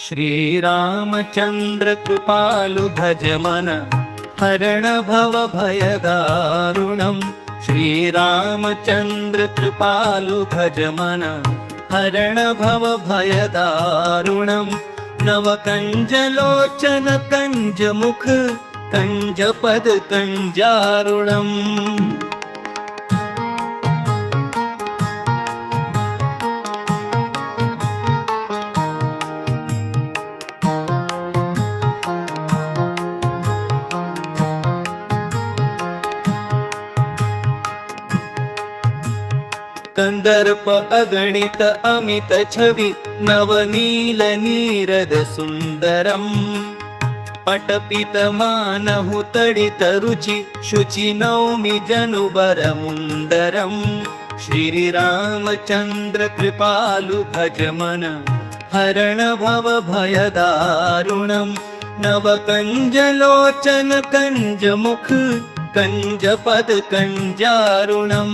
श्रीरामचन्द्र कृपालु भज मन हरण भव भयदारुणम्। श्रीरामचन्द्र कृपालु भज मन हरण भव भयदारुणम्। नवकञ्जलोचन कञ्जमुख कञ्जपद कञ्जारुणम्। कंदर्प अगणित अमित छवि नवनील नीरद सुंदरम। पटपित मानहु तडित रुचि शुचि नौमि जनुबर मुंदरम। श्रीरामचन्द्र कृपालु भज मन हरण भव भयदारुणम्। नवकञ्जलोचन कञ्जमुख कञ्जपद कञ्जारुणम्।